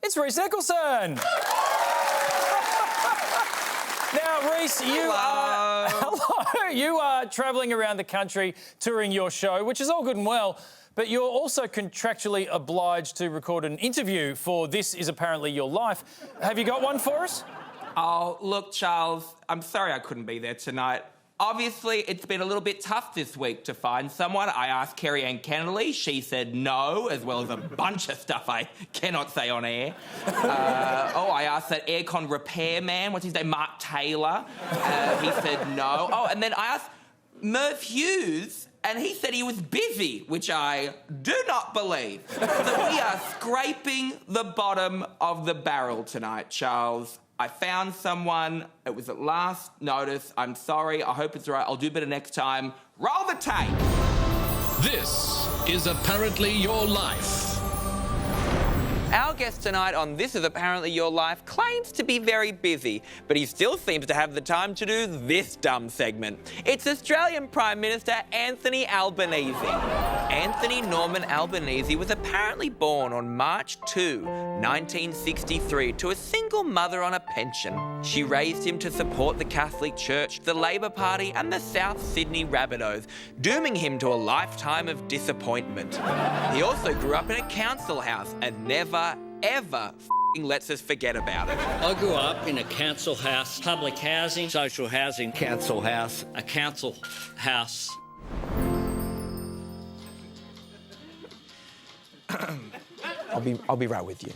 It's Rhys Nicholson. Now, Rhys, you are travelling around the country touring your show, which is all good and well, but you're also contractually obliged to record an interview for This Is Apparently Your Life. Have you got one for us? Oh, look, Charles, I'm sorry I couldn't be there tonight. Obviously, it's been a little bit tough this week to find someone. I asked Kerry-Anne Kennelly. She said no, as well as a bunch of stuff I cannot say on air. I asked that aircon repairman, what's his name, Mark Taylor. He said no. Oh, and then I asked Merv Hughes, and he said he was busy, which I do not believe. So we are scraping the bottom of the barrel tonight, Charles. I found someone. It was at last notice. I'm sorry. I hope it's all right. I'll do better next time. Roll the tape. This is Apparently Your Life. Our guest tonight on This Is Apparently Your Life claims to be very busy, but he still seems to have the time to do this dumb segment. It's Australian Prime Minister Anthony Albanese. Anthony Norman Albanese was apparently born on March 2, 1963, to a single mother on a pension. She raised him to support the Catholic Church, the Labor Party and the South Sydney Rabbitohs, dooming him to a lifetime of disappointment. He also grew up in a council house and never ever lets us forget about it. I grew up in a council house, public housing, social housing, council house, a council house. I'll be right with you.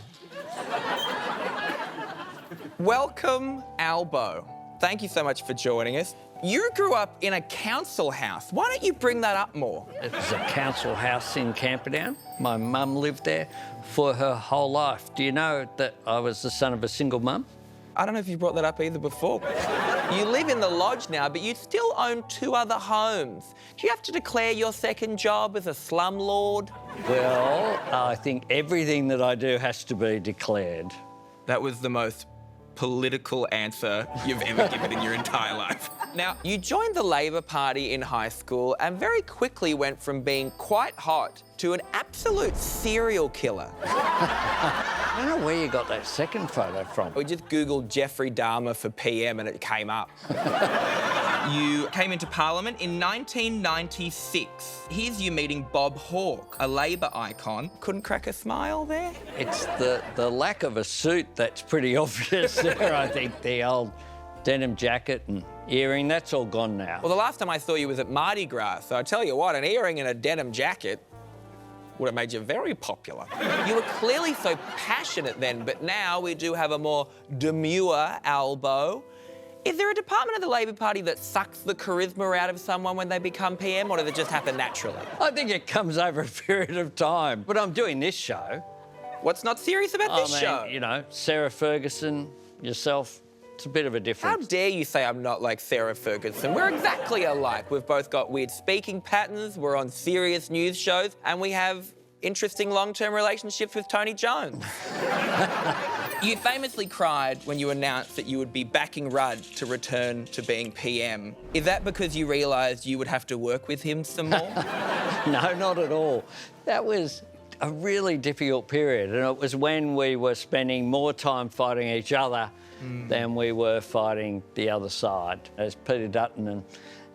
Welcome, Albo. Thank you so much for joining us. You grew up in a council house. Why don't you bring that up more? It was a council house in Camperdown. My mum lived there for her whole life. Do you know that I was the son of a single mum? I don't know if you brought that up either before. You live in the lodge now, but you still own 2 other homes. Do you have to declare your second job as a slumlord? Well, I think everything that I do has to be declared. That was the most political answer you've ever given in your entire life. Now, you joined the Labor Party in high school and very quickly went from being quite hot to an absolute serial killer. I don't know where you got that second photo from. We just Googled Jeffrey Dahmer for PM and it came up. You came into Parliament in 1996. Here's you meeting Bob Hawke, a Labor icon. Couldn't crack a smile there? It's the lack of a suit that's pretty obvious there, I think. The old denim jacket and earring, that's all gone now. Well, the last time I saw you was at Mardi Gras, so I tell you what, an earring and a denim jacket would have made you very popular. You were clearly so passionate then, but now we do have a more demure Albo. Is there a department of the Labor Party that sucks the charisma out of someone when they become PM, or does it just happen naturally? I think it comes over a period of time. But I'm doing this show. What's not serious about this show? You know, Sarah Ferguson, yourself, it's a bit of a difference. How dare you say I'm not like Sarah Ferguson? We're exactly alike. We've both got weird speaking patterns, we're on serious news shows, and we have interesting long-term relationships with Tony Jones. You famously cried when you announced that you would be backing Rudd to return to being PM. Is that because you realised you would have to work with him some more? No, not at all. That was a really difficult period, and it was when we were spending more time fighting each other than we were fighting the other side, as Peter Dutton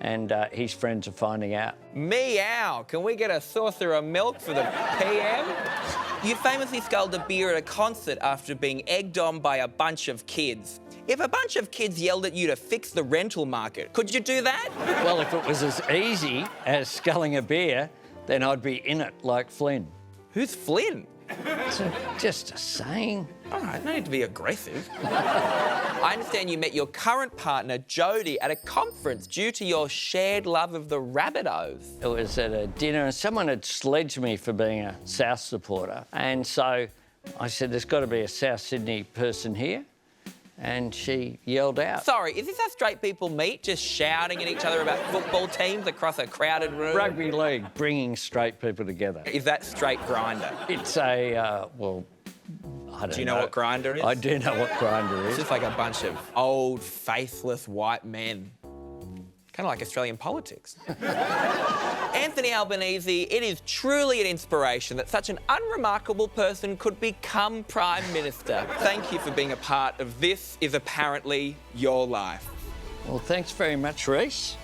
and his friends are finding out. Meow! Can we get a saucer of milk for the PM? You famously sculled a beer at a concert after being egged on by a bunch of kids. If a bunch of kids yelled at you to fix the rental market, could you do that? Well, if it was as easy as sculling a beer, then I'd be in it like Flynn. Who's Flynn? It's just a saying. All right, no need to be aggressive. I understand you met your current partner, Jodie, at a conference due to your shared love of the Rabbitohs. It was at a dinner and someone had sledged me for being a South supporter. And so I said, there's got to be a South Sydney person here. And she yelled out. Sorry, is this how straight people meet? Just shouting at each other about football teams across a crowded room? Rugby league, bringing straight people together. Is that straight grinder? It's a, well, I don't know. Do you know what Grindr is? I do know what Grindr It's is. just like a bunch of old, faceless white men Kind of like Australian politics. Anthony Albanese, it is truly an inspiration that such an unremarkable person could become Prime Minister. Thank you for being a part of This Is Apparently Your Life. Well, thanks very much, Reese.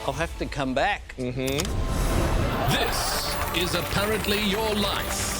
I'll have to come back. This is Apparently Your Life.